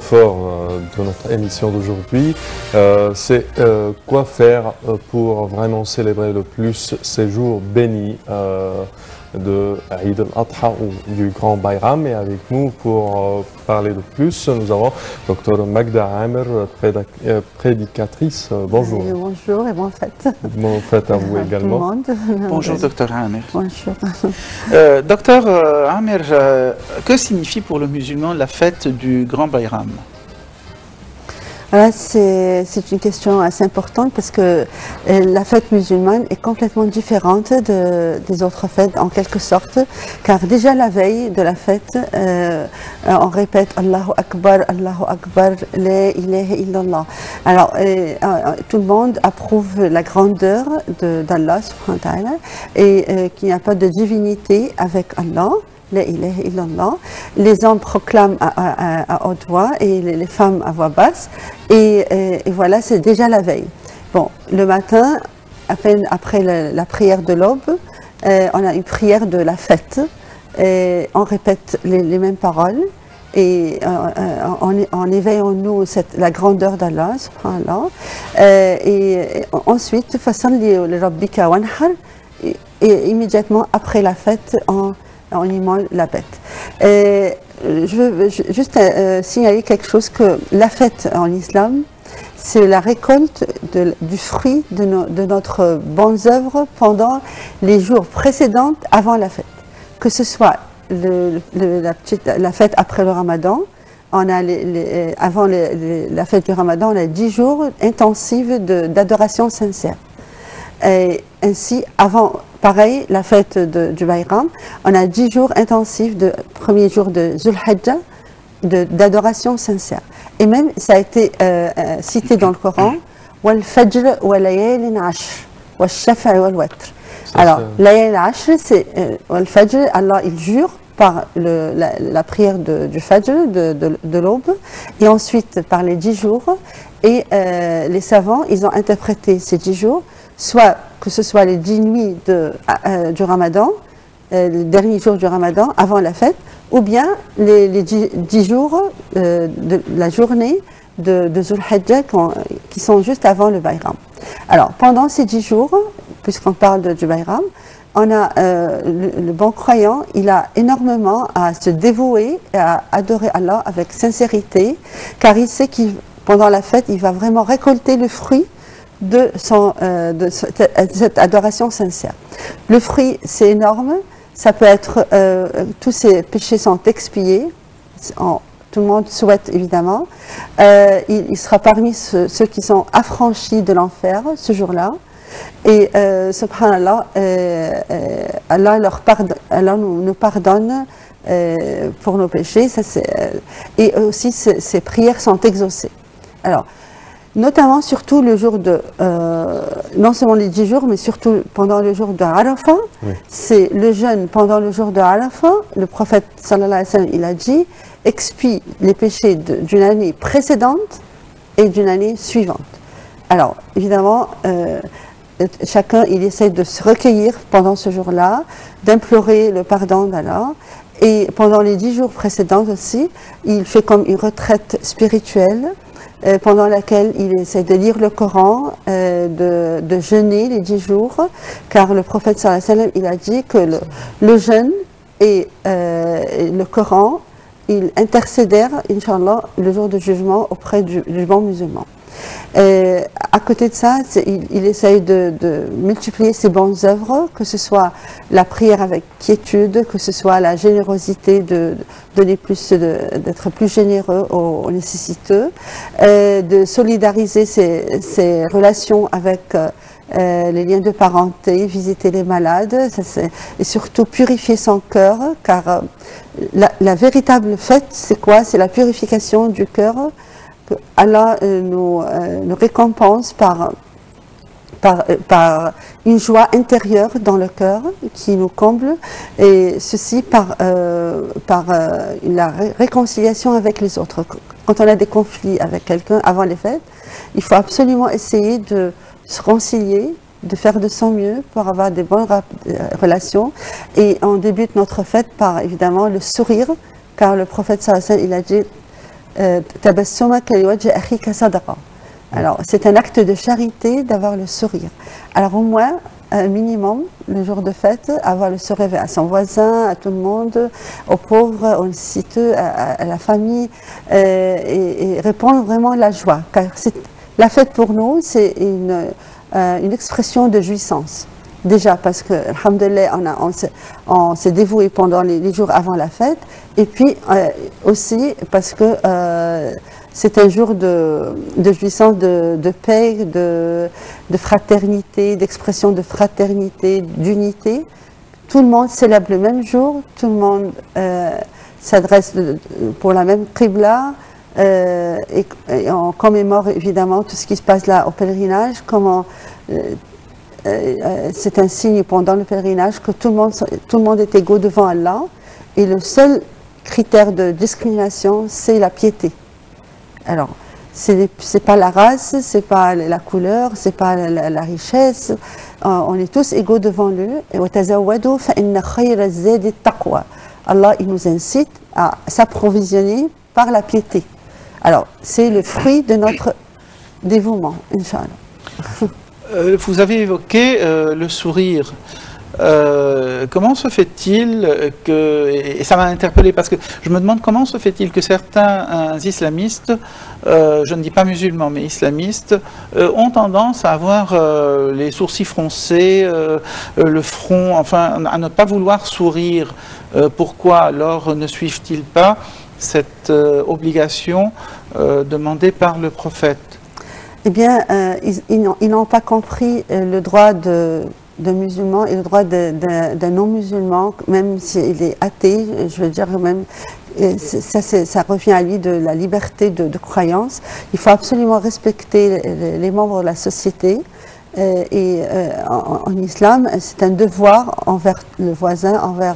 fort de notre émission d'aujourd'hui. C'est quoi faire pour vraiment célébrer le plus ces jours bénis de Eid al-Adha ou du Grand Bayram. Et avec nous pour parler de plus, nous avons Dr Magda Amer, prédicatrice. Bonjour. Bonjour et bonne fête. Bonne fête à vous également. Tout le monde. Bonjour Dr Amer. Bonjour. Dr Amer, que signifie pour le musulman la fête du Grand Bayram? Voilà, c'est une question assez importante parce que la fête musulmane est complètement différente des autres fêtes en quelque sorte, car déjà la veille de la fête, on répète Allahu Akbar, la ilaha illallah. Alors, tout le monde approuve la grandeur d'Allah subhanahu wa ta'ala et qu'il n'y a pas de divinité avec Allah. La ilaha illallah. Les hommes proclament à haute voix et les femmes à voix basse. Et voilà, c'est déjà la veille. Bon, le matin, à peine après la prière de l'aube, on a une prière de la fête. Et on répète les mêmes paroles. Et en éveillant nous la grandeur d'Allah, subhanallah. Et ensuite, fasalli li rabbika wanhar. Et immédiatement après la fête, on immole la bête. Je veux juste signaler quelque chose, que la fête en islam, c'est la récolte du fruit de notre bonnes œuvres pendant les jours précédents avant la fête. Que ce soit la fête après le ramadan, on a avant la fête du ramadan, on a 10 jours intensifs d'adoration sincère. Et ainsi, avant, pareil, la fête du Bayram, on a 10 jours intensifs de premier jour de Zulhijjah, d'adoration sincère. Et même, ça a été cité dans le Coran, Wal Fajr wa layalin ashr, wa shafa'i wal watr. Alors, layalin ashr, c'est Wal Fajr, Allah il jure par la prière du Fajr, de l'aube, et ensuite par les 10 jours. Et les savants, ils ont interprété ces 10 jours, soit que ce soit les 10 nuits du Ramadan, le dernier jour du Ramadan, avant la fête, ou bien les 10 jours de la journée de Zulhijjah qui sont juste avant le Bayram. Alors, pendant ces 10 jours, puisqu'on parle du Bayram, on a le bon croyant, il a énormément à se dévouer et à adorer Allah avec sincérité, car il sait qu'il pendant la fête, il va vraiment récolter le fruit de cette adoration sincère. Le fruit, c'est énorme. Ça peut être, tous ses péchés sont expiés. Tout le monde souhaite évidemment. Il sera parmi ceux qui sont affranchis de l'enfer ce jour-là. Et subhanallah, Allah nous pardonne pour nos péchés. Et aussi, ses prières sont exaucées. Alors, notamment, surtout le jour non seulement les 10 jours, mais surtout pendant le jour de Arafat, oui. C'est le jeûne pendant le jour de Arafat. Le prophète, sallallahu alayhi wa sallam, il a dit, expie les péchés d'une année précédente et d'une année suivante. Alors, évidemment, chacun, il essaie de se recueillir pendant ce jour-là, d'implorer le pardon d'Allah. Et pendant les 10 jours précédents aussi, il fait comme une retraite spirituelle, pendant laquelle il essaie de lire le Coran, de jeûner les 10 jours, car le prophète sallallahu alayhi wa sallam, il a dit que le jeûne et le Coran, ils intercédèrent, Inch'Allah, le jour du jugement auprès du bon musulman. À côté de ça, il essaye de multiplier ses bonnes œuvres, que ce soit la prière avec quiétude, que ce soit la générosité, de donner plus, d'être plus généreux aux nécessiteux, de solidariser ses relations avec les liens de parenté, visiter les malades, et surtout purifier son cœur, car la véritable fête, c'est quoi? C'est la purification du cœur. Allah nous récompense par une joie intérieure dans le cœur qui nous comble, et ceci par la réconciliation avec les autres. Quand on a des conflits avec quelqu'un avant les fêtes, il faut absolument essayer de se réconcilier, de faire de son mieux pour avoir des bonnes relations, et on débute notre fête par évidemment le sourire, car le prophète sallallahu alayhi wa sallam, il a dit tabassumaka liwajhi akhika sadaqa. Alors, c'est un acte de charité d'avoir le sourire. Alors, au moins, un minimum, le jour de fête, avoir le sourire à son voisin, à tout le monde, aux pauvres, aux nécessiteux, à la famille, et répandre vraiment la joie. Car la fête pour nous, c'est une expression de jouissance. Déjà parce que, alhamdoulilah, on s'est dévoué pendant les jours avant la fête, et puis aussi parce que c'est un jour de jouissance, de paix, de fraternité, d'expression de fraternité, d'unité. Tout le monde célèbre le même jour, tout le monde s'adresse pour la même qibla, et on commémore évidemment tout ce qui se passe là au pèlerinage, comment c'est un signe pendant le pèlerinage que tout le monde est égaux devant Allah, et le seul critère de discrimination, c'est la piété. Alors, c'est pas la race, c'est pas la couleur, c'est pas la richesse. On est tous égaux devant lui. Et Allah, il nous incite à s'approvisionner par la piété. Alors, c'est le fruit de notre dévouement, Inch'Allah. Vous avez évoqué le sourire. Comment se fait-il que, et ça m'a interpellé parce que je me demande comment se fait-il que certains islamistes, je ne dis pas musulmans mais islamistes, ont tendance à avoir les sourcils froncés, le front, enfin à ne pas vouloir sourire. Pourquoi alors ne suivent-ils pas cette obligation demandée par le prophète? Eh bien, ils n'ont pas compris le droit de musulmans et le droit d'un non-musulman, même s'il est athée, je veux dire même, ça revient à lui de la liberté de croyance. Il faut absolument respecter les membres de la société. En islam, c'est un devoir envers le voisin, envers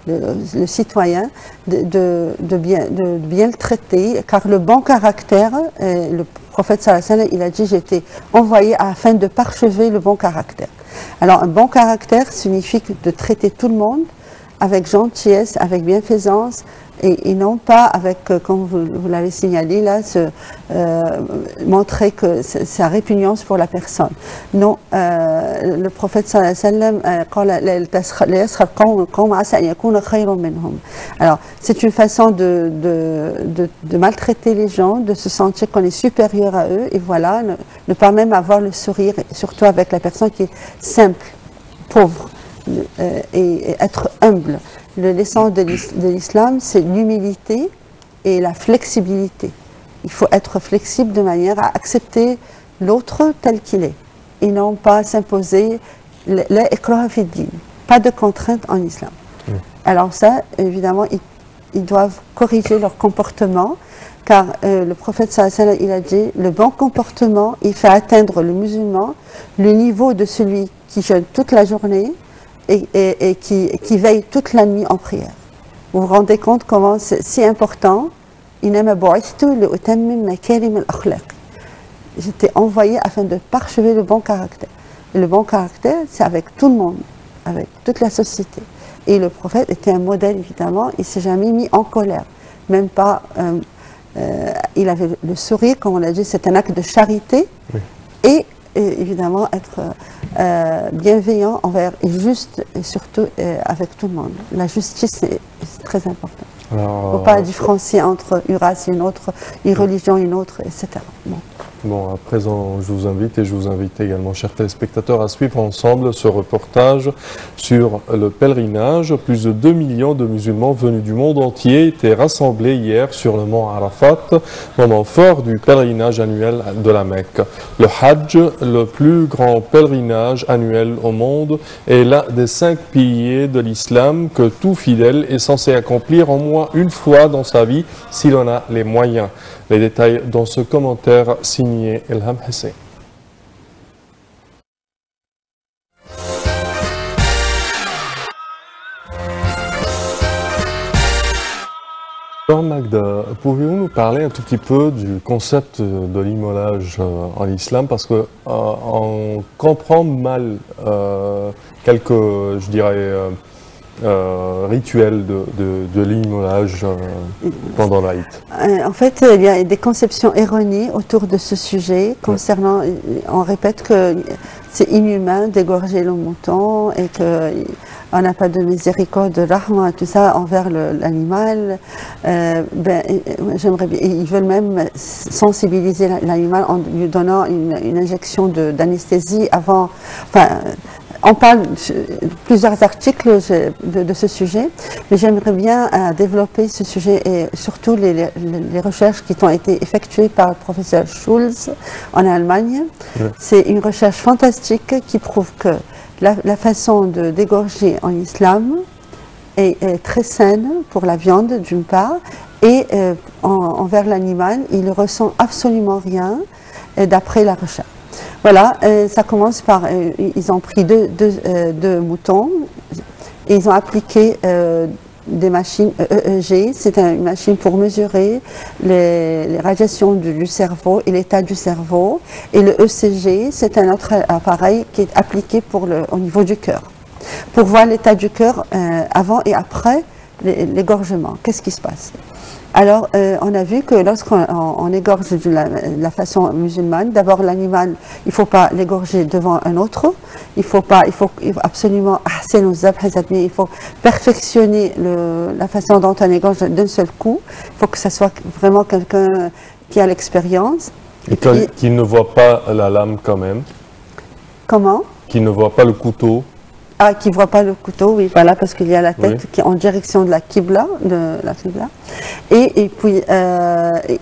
le citoyen, de bien le traiter, car le bon caractère, le prophète sallallahu alayhi wa sallam, il a dit, j'ai été envoyé afin de parchever le bon caractère. Alors un bon caractère signifie de traiter tout le monde avec gentillesse, avec bienfaisance, et non pas avec, comme vous l'avez signalé là, montrer que sa répugnance pour la personne. Non, le prophète sallallahu alayhi wa sallam, alors c'est une façon de maltraiter les gens, de se sentir qu'on est supérieur à eux, et voilà, ne pas même avoir le sourire, surtout avec la personne qui est simple, pauvre, et être humble. L'essence de l'islam, c'est l'humilité et la flexibilité. Il faut être flexible de manière à accepter l'autre tel qu'il est, et non pas s'imposer la ikraha fi din, pas de contraintes en islam. Alors ça, évidemment, ils doivent corriger leur comportement, car le prophète sallallahu alayhi wa sallam, il a dit, le bon comportement, il fait atteindre le musulman le niveau de celui qui jeûne toute la journée et qui veille toute la nuit en prière. Vous vous rendez compte comment c'est si important? J'étais envoyé afin de parchever le bon caractère. Et le bon caractère, c'est avec tout le monde, avec toute la société. Et le prophète était un modèle, évidemment, il ne s'est jamais mis en colère. Même pas, il avait le sourire, comme on l'a dit, c'est un acte de charité. Oui. Et évidemment, être bienveillant envers et juste, et surtout avec tout le monde. La justice, c'est très important. Il ne faut pas différencier entre une race et une autre, une religion et une autre, etc. Bon, à présent, je vous invite et je vous invite également, chers téléspectateurs, à suivre ensemble ce reportage sur le pèlerinage. Plus de 2 millions de musulmans venus du monde entier étaient rassemblés hier sur le mont Arafat, moment fort du pèlerinage annuel de la Mecque. Le Hajj, le plus grand pèlerinage annuel au monde, est l'un des 5 piliers de l'islam que tout fidèle est censé accomplir au moins une fois dans sa vie, s'il en a les moyens. Les détails dans ce commentaire signé Ilham Hussein. Alors Magda, pouvez-vous nous parler un tout petit peu du concept de l'immolage en islam, parce que on comprend mal quelques, je dirais, rituel de l'immolage pendant l'Aïd? En fait, il y a des conceptions erronées autour de ce sujet concernant, on répète que c'est inhumain d'égorger le mouton et qu'on n'a pas de miséricorde, de rahma, tout ça envers l'animal. J'aimerais bien, ils veulent même sensibiliser l'animal en lui donnant une injection d'anesthésie avant. Enfin, on parle de plusieurs articles de ce sujet, mais j'aimerais bien développer ce sujet et surtout les recherches qui ont été effectuées par le professeur Schulz en Allemagne. C'est une recherche fantastique qui prouve que la façon d'égorger en islam est très saine pour la viande d'une part, et envers l'animal, il ne ressent absolument rien d'après la recherche. Voilà, ça commence par, ils ont pris deux moutons et ils ont appliqué des machines EEG, c'est une machine pour mesurer les radiations du cerveau et l'état du cerveau, et le ECG, c'est un autre appareil qui est appliqué au niveau du cœur, pour voir l'état du cœur avant et après l'égorgement. Qu'est-ce qui se passe? Alors, on a vu que lorsqu'on égorge de la façon musulmane, d'abord l'animal, il ne faut pas l'égorger devant un autre, il faut absolument il faut perfectionner la façon dont on égorge d'un seul coup, il faut que ce soit vraiment quelqu'un qui a l'expérience. Et qui ne voit pas la lame quand même. Comment? Qui ne voit pas le couteau. Ah, qui ne voit pas le couteau, oui, voilà, parce qu'il y a la tête qui est en direction de la Qibla, et puis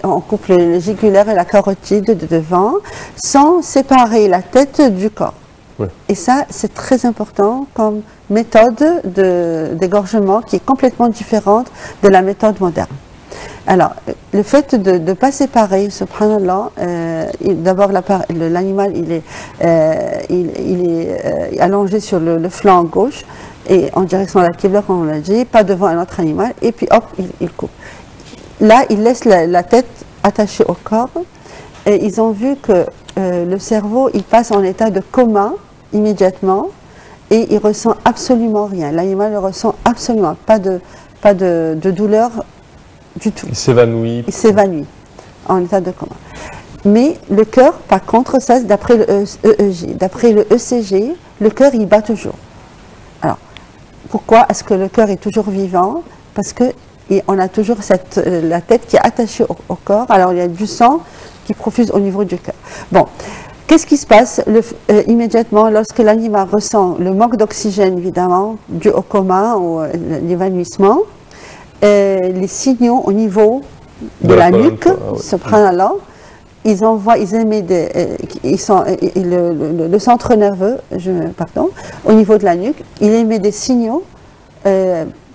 on coupe le jugulaire et la carotide de devant, sans séparer la tête du corps. Oui. Et ça, c'est très important comme méthode d'égorgement qui est complètement différente de la méthode moderne. Alors, le fait de ne pas séparer, subhanallah, d'abord l'animal il est allongé sur le flanc gauche et en direction de la Qibla, comme on l'a dit, pas devant un autre animal, et puis hop, il coupe. Là, il laisse la tête attachée au corps, et ils ont vu que le cerveau, il passe en état de coma immédiatement, et il ressent absolument rien. L'animal ne ressent absolument pas de douleur du tout. Il s'évanouit. Il s'évanouit en état de coma. Mais le cœur, par contre, ça, d'après le EEG, d'après le ECG, le cœur, il bat toujours. Alors, pourquoi est-ce que le cœur est toujours vivant? Parce qu'on a toujours la tête qui est attachée au corps. Alors, il y a du sang qui profuse au niveau du cœur. Bon, qu'est-ce qui se passe immédiatement lorsque l'animal ressent le manque d'oxygène, évidemment, dû au coma ou l'évanouissement? Les signaux au niveau de la nuque, subhanallah, ils émettent le centre nerveux, au niveau de la nuque, il émet des signaux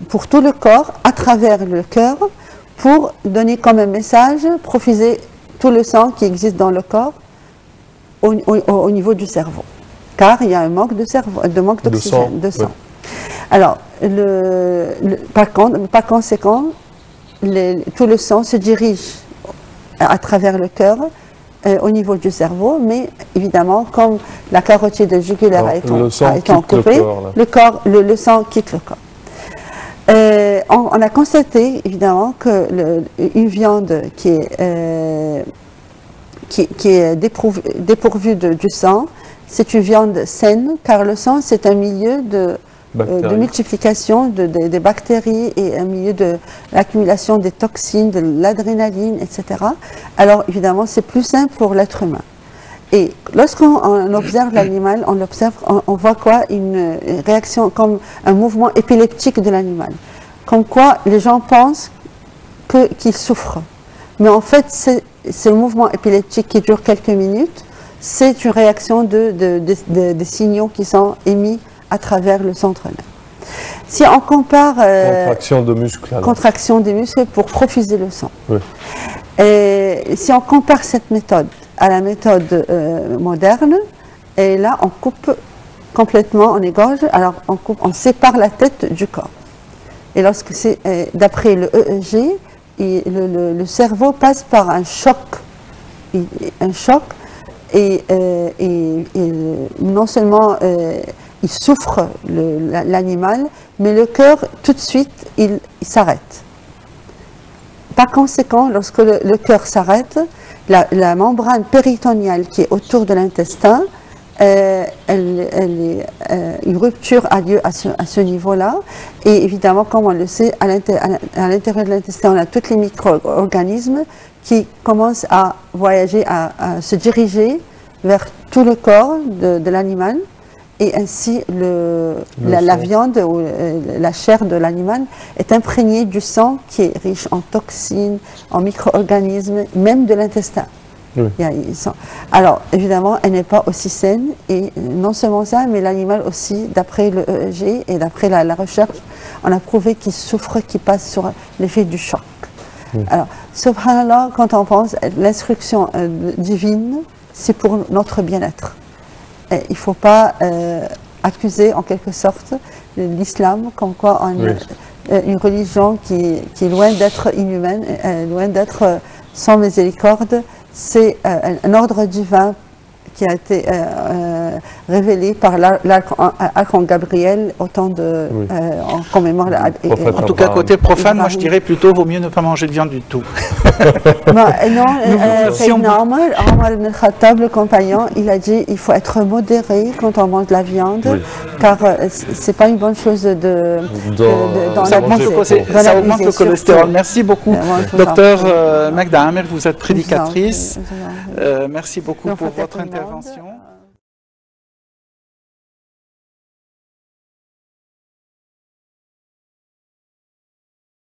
pour tout le corps, à travers le cœur, pour donner comme un message, profuser tout le sang qui existe dans le corps au niveau du cerveau. Car il y a un manque d'oxygène, de sang. Alors, par conséquent, tout le sang se dirige à travers le cœur au niveau du cerveau, mais évidemment, comme la carotide jugulaire a été coupée, le sang quitte le corps. On a constaté, évidemment, qu'une viande qui est dépourvue du sang, c'est une viande saine, car le sang, c'est un milieu de multiplication des bactéries et un milieu de l'accumulation des toxines, de l'adrénaline, etc. Alors, évidemment, c'est plus sain pour l'être humain. Et lorsqu'on observe l'animal, on voit quoi? Une réaction comme un mouvement épileptique de l'animal. Comme quoi, les gens pensent qu'il souffre. Mais en fait, ce mouvement épileptique qui dure quelques minutes, c'est une réaction des signaux qui sont émis à travers le centre nerveux. Si on compare... contraction de muscles. Contraction des muscles pour profuser le sang. Oui. Et si on compare cette méthode à la méthode moderne, et là on coupe complètement, on égorge, alors on sépare la tête du corps. Et lorsque c'est d'après le EEG, le cerveau passe par un choc, et non seulement il souffre l'animal, mais le cœur, tout de suite, il s'arrête. Par conséquent, lorsque le cœur s'arrête, la membrane péritoniale qui est autour de l'intestin, une rupture a lieu à ce niveau-là. Et évidemment, comme on le sait, à l'intérieur de l'intestin, on a tous les micro-organismes qui commencent à voyager, à se diriger vers tout le corps de l'animal. Et ainsi, la viande ou la chair de l'animal est imprégnée du sang qui est riche en toxines, en micro-organismes, même de l'intestin. Oui. Alors, évidemment, elle n'est pas aussi saine. Et non seulement ça, mais l'animal aussi, d'après le EEG et d'après la recherche, on a prouvé qu'il souffre, qu'il passe sur l'effet du choc. Oui. Alors, subhanallah, quand on pense, l'instruction divine, c'est pour notre bien-être. Il ne faut pas accuser en quelque sorte l'islam comme quoi une religion qui est loin d'être inhumaine, loin d'être sans miséricorde. C'est un ordre divin qui a été révélé par l'archange Gabriel au temps de en commémore en tout cas côté profane, moi je dirais plutôt vaut mieux ne pas manger de viande du tout. Non, Omar ibn Khattab, le compagnon, il a dit il faut être modéré quand on mange de la viande, car c'est pas une bonne chose ça augmente le cholestérol. Merci beaucoup, docteur Magda Amer, vous êtes prédicatrice. Merci beaucoup pour votre intervention.